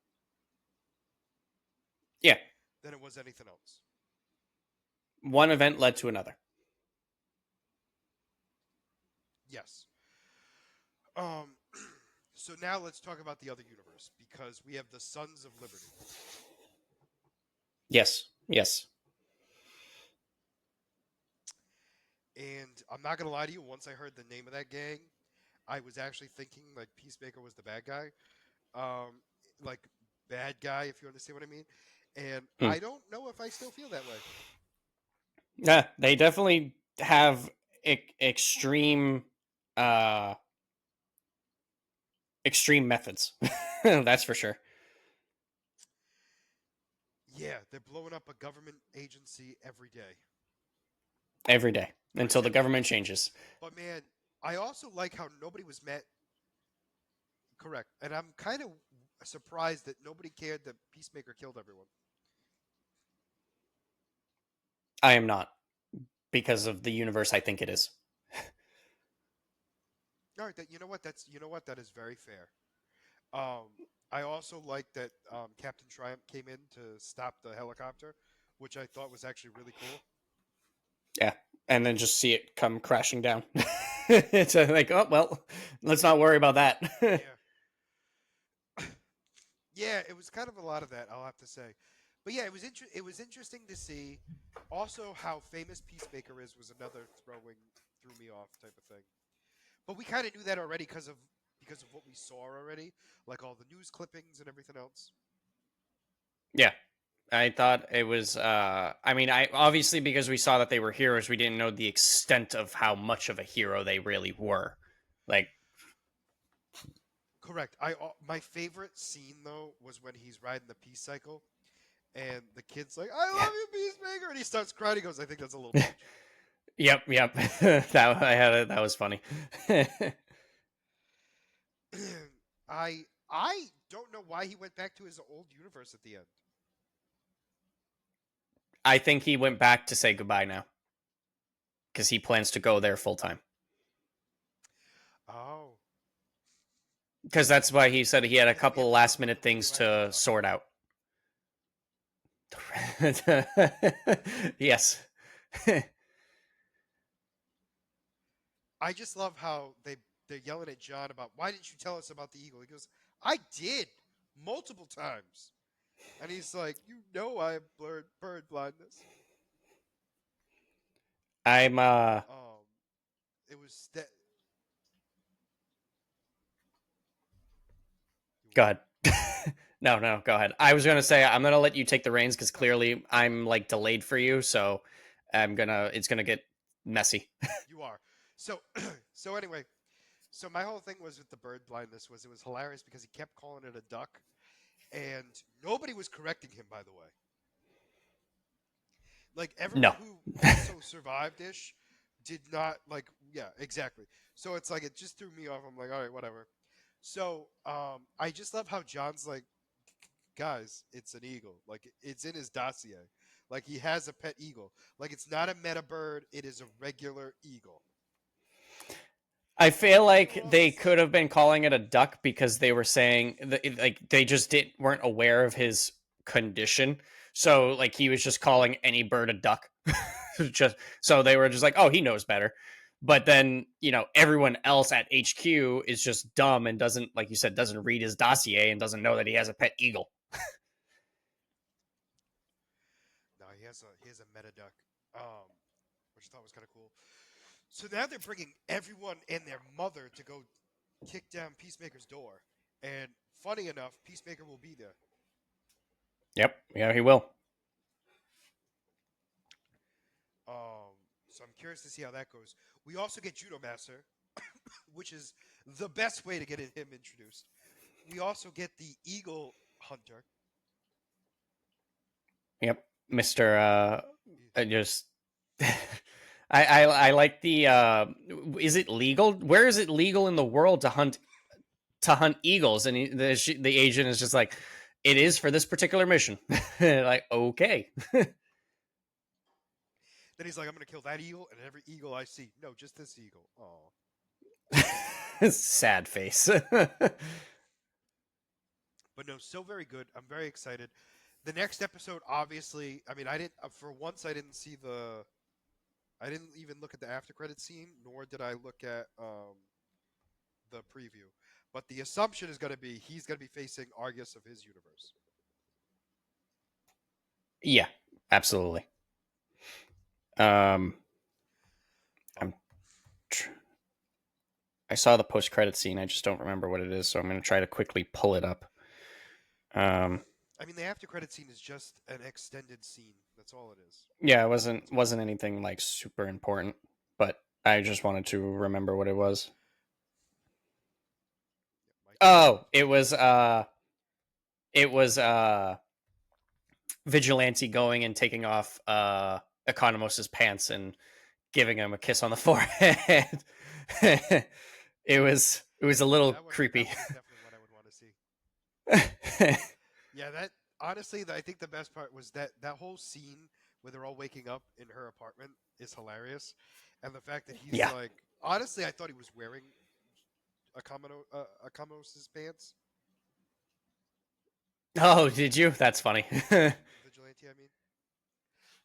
yeah, than it was anything else. one event led to another. Yes. Um. So now let's talk about the other universe because we have the Sons of Liberty, Yes, yes. and I'm not gonna lie to you. Once I heard the name of that gang, I was actually thinking like Peacemaker was the bad guy, um, like bad guy, if you understand what I mean. And Hmm. I don't know if I still feel that way. Yeah, they definitely have extreme uh extreme methods. That's for sure. Yeah, they're blowing up a government agency every day, Every day pretty until the much every government day. changes. But man, I also like how nobody was met correct, and I'm kind of surprised that nobody cared that Peacemaker killed everyone. I am not because of the universe I think it is. All right, that that is very fair. Um, I also like that Captain Triumph came in to stop the helicopter, which I thought was actually really cool. Yeah. And then just see it come crashing down. It's like, oh well, let's not worry about that. Yeah, yeah, it was kind of a lot of that, I'll have to say. But yeah, it was interesting to see. Also, how famous Peacemaker is was another threw me off type of thing. But we kind of knew that already because of what we saw already, like all the news clippings and everything else. Yeah. I thought it was I mean, I obviously because we saw that they were heroes, we didn't know the extent of how much of a hero they really were. Like, Correct. My favorite scene though was when he's riding the peace cycle and the kid's like, "I yeah. love you, Peacemaker," and he starts crying. He goes, "I think that's a little much." Yep, yep. That was funny. I don't know why he went back to his old universe at the end. I think he went back to say goodbye now because he plans to go there full time. Oh, Because that's why he said he had a he'll be couple able to last do the minute things radioactive to duck. sort out. Yes. I just love how they're yelling at John about why didn't you tell us about the eagle? He goes, "I did multiple times," and he's like, "You know I have bird blindness." I'm Um, it was that. You Go what? ahead. No, no, go ahead. I was gonna say I'm gonna let you take the reins because No, clearly I'm like delayed for you, so it's gonna get messy. you are. So, so anyway, so my whole thing was with the bird blindness was it was hilarious because he kept calling it a duck, and nobody was correcting him. By the way, like everyone No. who also survived ish did not like. Yeah, exactly. So it's like it just threw me off. I'm like, all right, whatever. So I just love how John's like. guys, it's an eagle. Like it's in his dossier. Like he has a pet eagle. Like it's not a meta bird. It is a regular eagle. I feel And they were like all they just could like, have been calling it a duck because they were saying like they just didn't weren't aware of his condition. So like he was just calling any bird a duck. Just so they were just like, "Oh, he knows better." But then, everyone else at HQ is just dumb and doesn't, like you said, doesn't read his dossier and doesn't know that he has a pet eagle. no, he has a meta duck, um, which I thought was kind of cool. So now they're bringing everyone and their mother to go kick down Peacemaker's door. And funny enough, Peacemaker will be there. Yep, yeah, he will. Um, so I'm curious to see how that goes. We also get Judo Master, which is the best way to get him introduced. We also get the Eagle Hunter. Yep, Mister. He- I just. I like the. Is it legal? Where is it legal in the world to hunt eagles? And the agent is just like, it is for this particular mission. Like, okay. Then he's like, I'm gonna kill that eagle and every eagle I see. No, just this eagle. Oh, Sad face. but no, so very good. I'm very excited. The next episode, obviously, I mean, I didn't. For once, I didn't see the. I didn't even look at the after credit scene, nor did I look at the preview. But the assumption is going to be he's going to be facing Argus of his universe. Yeah, absolutely. Um, Um, I'm. Tr- I saw the post credit scene. I just don't remember what it is, so I'm going to try to quickly pull it up. Um, I mean, the after credit scene is just an extended scene. That's all it is. yeah, it wasn't That's all wasn't it is. anything like super important, but I just wanted to remember what it was. Yeah, Mike is Oh, muted. it was Vigilante going and taking off Economos's pants and giving him a kiss on the forehead. It was a Yeah, little that creepy. one is definitely what I would want to see. Yeah, that honestly, I think the best part was that whole scene where they're all waking up in her apartment is hilarious, and the fact that he's Yeah. like, honestly, I thought he was wearing a Kamos's pants. Oh, did you? That's funny. Vigilante, I mean.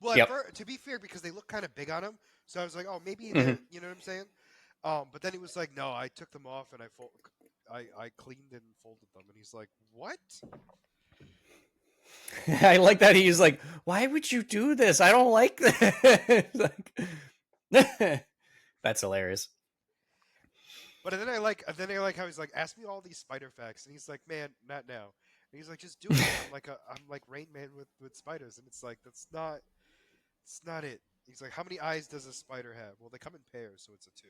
Well, Yep. to be fair, because they look kind of big on him, so I was like, oh, maybe Hmm. they're, you know what I'm saying? But then he was like, no, I took them off and I cleaned and folded them, and he's like, what? I like that he's like, why would you do this? I don't like this. Like, that's hilarious. But then I like how he's like, ask me all these spider facts, and he's like, man, not now. And he's like, just do it. I'm like Rain Man with spiders, and it's like it's not it. He's like, how many eyes does a spider have? Well, they come in pairs, so it's a two.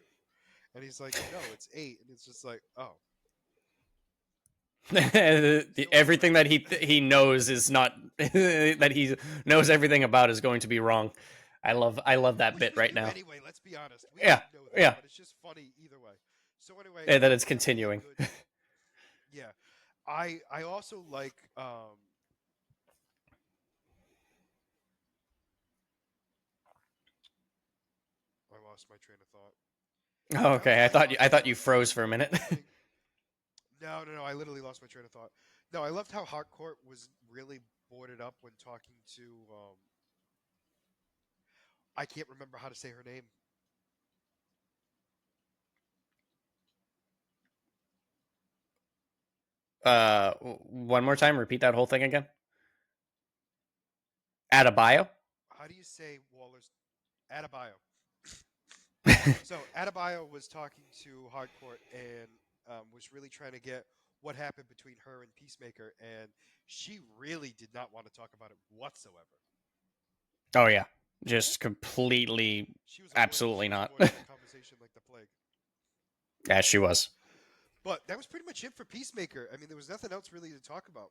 And he's like, no, it's eight, and it's just like, oh, still Everything incorrect. that he knows is not that he knows everything about is going to be wrong. I love that Which bit we right knew now. anyway. Let's be honest, we Yeah, did know that, yeah. but it's just funny either way. So anyway, Yeah, that it's a really continuing. good. Yeah, I also like I lost my train of thought. Oh, I okay, I thought you, loved I thought how you in the froze for a minute. opening. No. I literally lost my train of thought. No, I loved how Harcourt was really boarded up when talking to. I can't remember how to say her name. One more time. Repeat that whole thing again. Add a bio. How do you say Waller's Adebayo? So Adebayo was talking to Harcourt and was really trying to get what happened between her and Peacemaker, and she really did not want to talk about it whatsoever. Oh yeah, just completely, absolutely She was not. avoiding the conversation like the plague. Yeah, she was. But that was pretty much it for Peacemaker. I mean, there was nothing else really to talk about.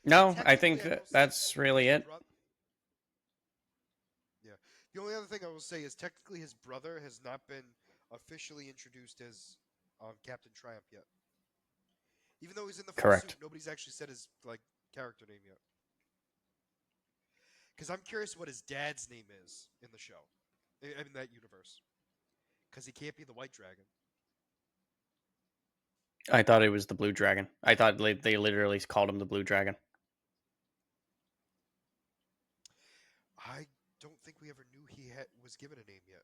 No, I Technically, think I will say that's really his it. brother. Yeah. The only other thing I will say is technically his brother has not been officially introduced as Captain Triumph yet. Even though he's in the full suit, Correct. nobody's actually said his like character name yet. Because I'm curious what his dad's name is in the show, in that universe. Because he can't be the White Dragon. I thought it was the Blue Dragon. I thought they literally called him the Blue Dragon. I don't think we ever knew was given a name yet.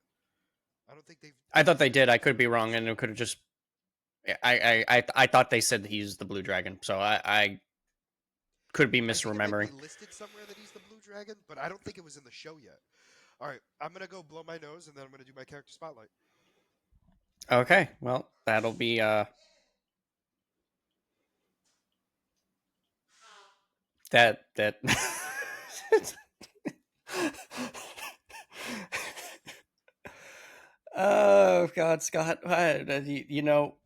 I don't think they've I thought they said did. I could be anything wrong, else and yet. it could have just. I thought they said he's the Blue Dragon, so I could be I think it might be misremembering. listed somewhere that he's the Blue Dragon, but I don't think it was in the show yet. All right, I'm gonna go blow my nose, and then I'm gonna do my character spotlight. Okay, well that'll be that. Oh God, Scott, you know,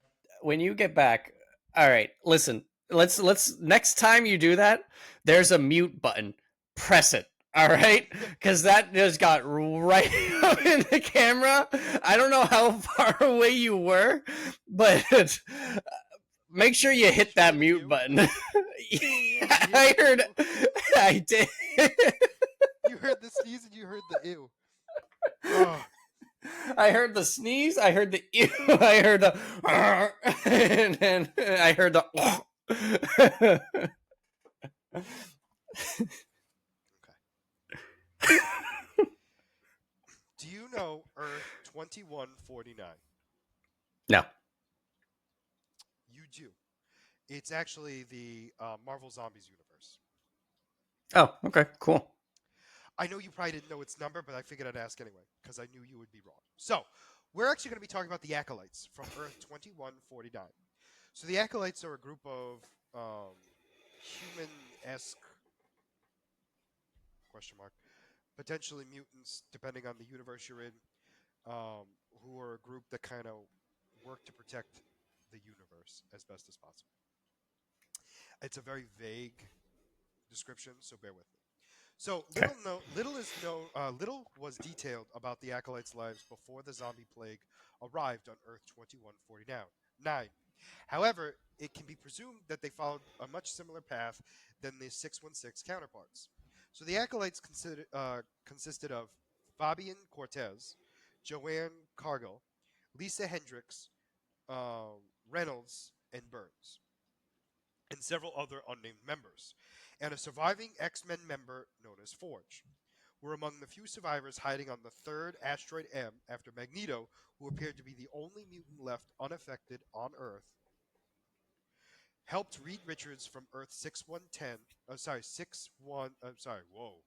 when you get back, all right. Listen, let's next time you do that, there's a mute button. Press it. All right, because that just got right up in the camera. I don't know how far away you were, but make sure you Did hit you that hear the mute ew? button. Did you hear I the heard, ew? I did. You heard the sneeze and you heard the ew. Oh, I heard the sneeze. I heard the ew. I heard the and then I heard the. okay. Do you know Earth 2149? No. You do. It's actually the Marvel Zombies universe. Oh, okay, cool. I know you probably didn't know its number, but I figured I'd ask anyway because I knew you would be wrong. So, we're actually going to be talking about the Acolytes from Earth 2149. So, the Acolytes are a group of human-esque question mark potentially mutants, depending on the universe you're in, who are a group that kind of work to protect the universe as best as possible. It's a very vague description, so bear with me. So Okay. little was detailed about the acolytes' lives before the zombie plague arrived on Earth 2149. However, it can be presumed that they followed a much similar path than the 616 counterparts. So the acolytes consisted of Fabian Cortez, Joanne Cargill, Lisa Hendricks, Reynolds, and Burns, and several other unnamed members, and a surviving X-Men member known as Forge were among the few survivors hiding on the third asteroid M after Magneto, who appeared to be the only mutant left unaffected on Earth, helped Reed Richards from Earth 6110. Sorry, 61. I'm sorry. Whoa,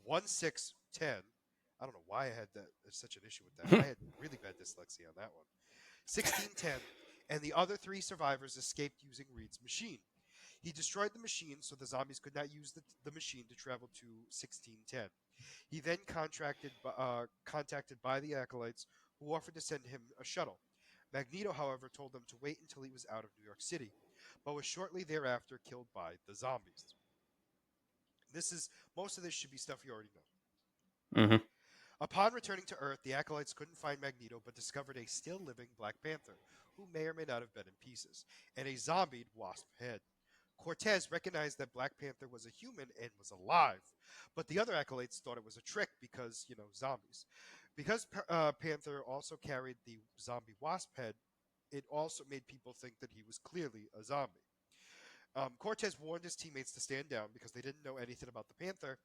1610. I don't know why I had such an issue with that. I had really bad dyslexia on that one. 1610, and the other three survivors escaped using Reed's machine. He destroyed the machine so the zombies could not use the machine to travel to 1610. He then contacted by the acolytes, who offered to send him a shuttle. Magneto, however, told them to wait until he was out of New York City, but was shortly thereafter killed by the zombies. This is Most of this should be stuff you already know. Mm-hmm. Upon returning to Earth, the acolytes couldn't find Magneto, but discovered a still living Black Panther, who may or may not have been in pieces, and a zombied Wasp head. Cortez recognized that Black Panther was a human and was alive, but the other acolytes thought it was a trick because, zombies. Because Panther also carried the zombie Wasp head, it also made people think that he was clearly a zombie. Cortez warned his teammates to stand down because they didn't know anything about the Panther,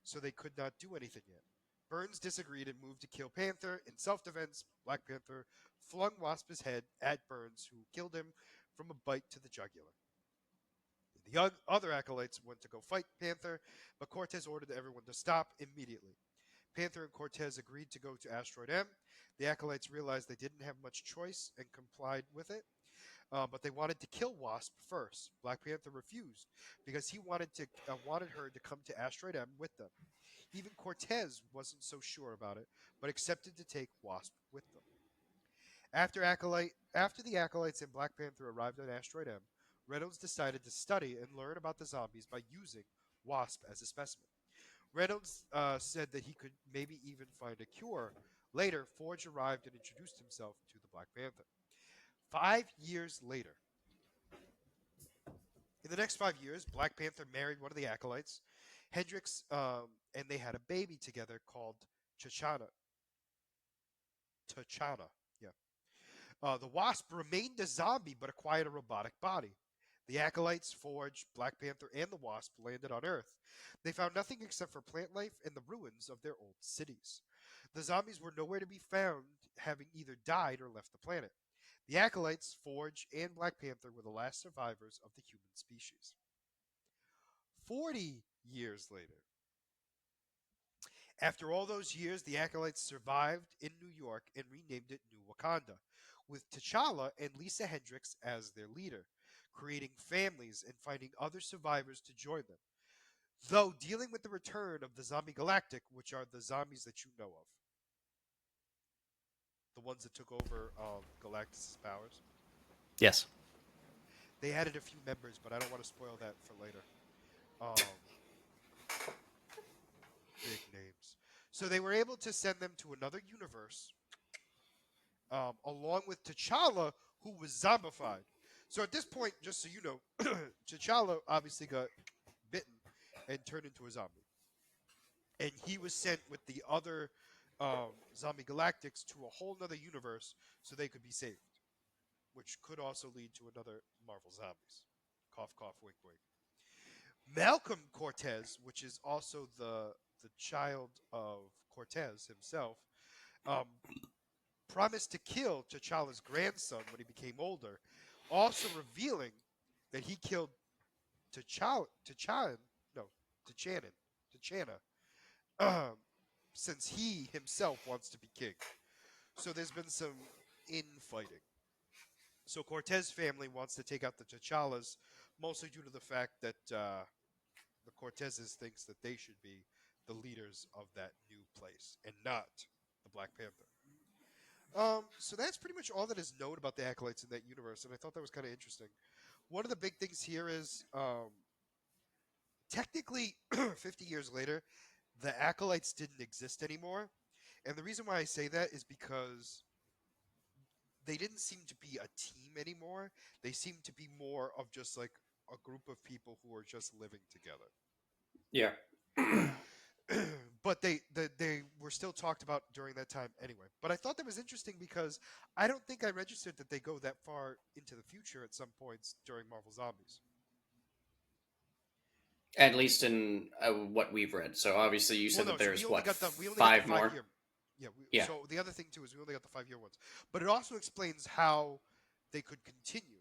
so they could not do anything yet. Burns disagreed and moved to kill Panther. In self defense, Black Panther flung Wasp's head at Burns, who killed him from a bite to the jugular. The other acolytes went to go fight Panther, but Cortez ordered everyone to stop immediately. Panther and Cortez agreed to go to Asteroid M. The acolytes realized they didn't have much choice and complied with it, but they wanted to kill Wasp first. Black Panther refused because he wanted her to come to Asteroid M with them. Even Cortez wasn't so sure about it, but accepted to take Wasp with them. After the acolytes and Black Panther arrived on Asteroid M, Reynolds decided to study and learn about the zombies by using Wasp as a specimen. Reynolds said that he could maybe even find a cure. Later, Forge arrived and introduced himself to the Black Panther. 5 years later, In the next 5 years, Black Panther married one of the acolytes, Hendrix, and they had a baby together called T'Challa. T'Challa, yeah. The Wasp remained a zombie but acquired a robotic body. The Acolytes, Forge, Black Panther, and the Wasp landed on Earth. They found nothing except for plant life and the ruins of their old cities. The zombies were nowhere to be found, having either died or left the planet. The Acolytes, Forge, and Black Panther were the last survivors of the human species. 40 years later, after all those years, the Acolytes survived in New York and renamed it New Wakanda, with T'Challa and Lisa Hendricks as their leader, creating families and finding other survivors to join them, though dealing with the return of the Zombie Galactic, which are the zombies that you know of, the ones that took over Galactus' powers. Yes. Yeah. They added a few members, but I don't want to spoil that for later. Um, Big names. So they were able to send them to another universe along with T'Challa, who was zombified. So at this point, just so you know, T'Challa obviously got bitten and turned into a zombie, and he was sent with the other zombie galactics to a whole nother universe so they could be saved, which could also lead to another Marvel zombies. Cough, cough, wink, wink. Malcolm Cortez, which is also the child of Cortez himself, um, promised to kill T'Challa's grandson when he became older, also revealing that he killed T'Chan, no, T'Chana, um, since he himself wants to be king. So there's been some infighting. So Cortez family wants to take out the T'Challas, mostly due to the fact that the Cortezes thinks that they should be the leaders of that new place and not the Black Panther. So that's pretty much all that is known about the acolytes in that universe, and I thought that was kind of interesting. One of the big things here is, technically, 50 years later, the acolytes didn't exist anymore, and the reason why I say that is because they didn't seem to be a team anymore. They seemed to be more of just like a group of people who are just living together. Yeah. But they were still talked about during that time anyway. But I thought that was interesting because I don't think I registered that they go that far into the future at some points during Marvel Zombies. At least in what we've read. So obviously, you Well, said no, that so there's what we only got the five five more. year. Yeah. Yeah. So the other thing too is we only got the 5 year ones, but it also explains how they could continue.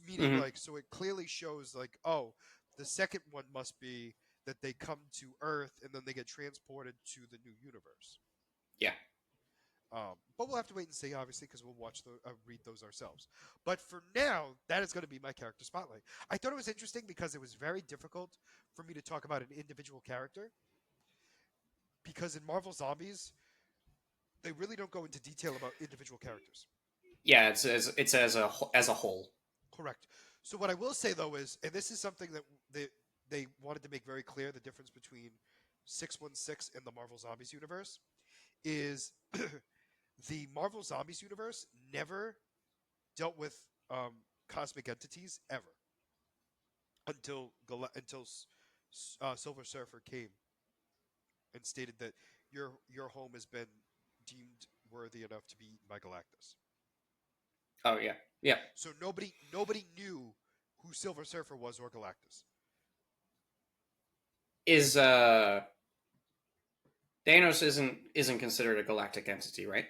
Meaning, Hmm. like, so it clearly shows like, oh, the second one must be that they come to Earth and then they get transported to the new universe. Yeah. But we'll have to wait and see, obviously, because we'll read those ourselves. But for now, that is going to be my character spotlight. I thought it was interesting because it was very difficult for me to talk about an individual character because in Marvel Zombies, they really don't go into detail about individual characters. Yeah. It's as a whole. Correct. So what I will say though is, and this is something that they wanted to make very clear, the difference between 616 and the Marvel Zombies universe is the Marvel Zombies universe never dealt with cosmic entities ever until Silver Surfer came and stated that your home has been deemed worthy enough to be eaten by Galactus. Oh yeah. Yeah. So nobody knew who Silver Surfer was or Galactus. Is Thanos isn't considered a galactic entity, right?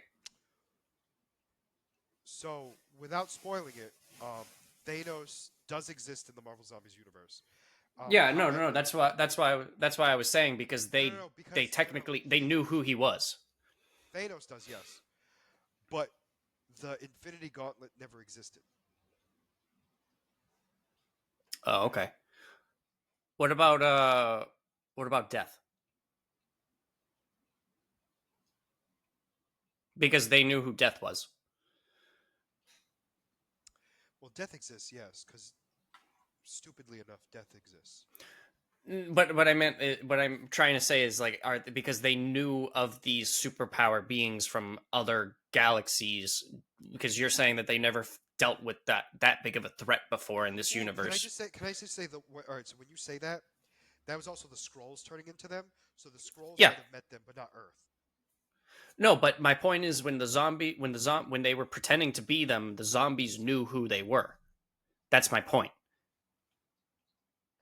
So without spoiling it, Thanos does exist in the Marvel Zombies universe. Yeah. No. No. No. However, That's why I was saying because no, they because no, technically they knew who he was. Thanos does, yes, but the Infinity Gauntlet never existed. Oh, okay. What about Death? Because they knew who Death was. Well, Death exists, yes, because stupidly enough, Death exists. But what I meant, what I'm trying to say is like, are because they knew of these superpower beings from other galaxies. Because you're saying that they never dealt with that big of a threat before in this Well, can I universe. just say? Can I just say the? All right. So when you say that, that was also the scrolls turning into them. So the scrolls Yeah. might have met them, but not Earth. No, but my point is when they were pretending to be them, the zombies knew who they were. That's my point.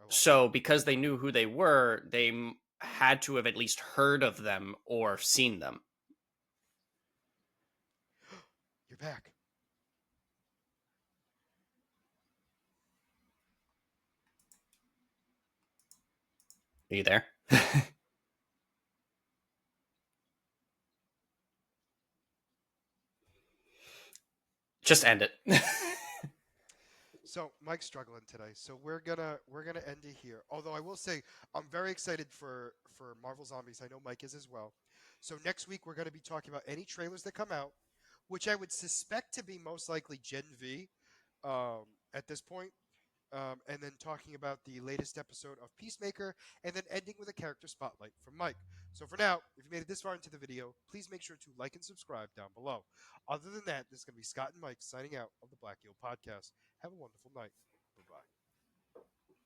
I lost you. So because they knew who they were, they had to have at least heard of them or seen them. You're back. Are you there? Just end it. So Mike's struggling today, so we're gonna end it here. Although I will say I'm very excited for Marvel Zombies. I know Mike is as well. So next week we're gonna be talking about any trailers that come out, which I would suspect to be most likely Gen V at this point. And then talking about the latest episode of Peacemaker, and then ending with a character spotlight from Mike. So for now, if you made it this far into the video, please make sure to like and subscribe down below. Other than that, this is going to be Scott and Mike signing out of the Black Eel Podcast. Have a wonderful night.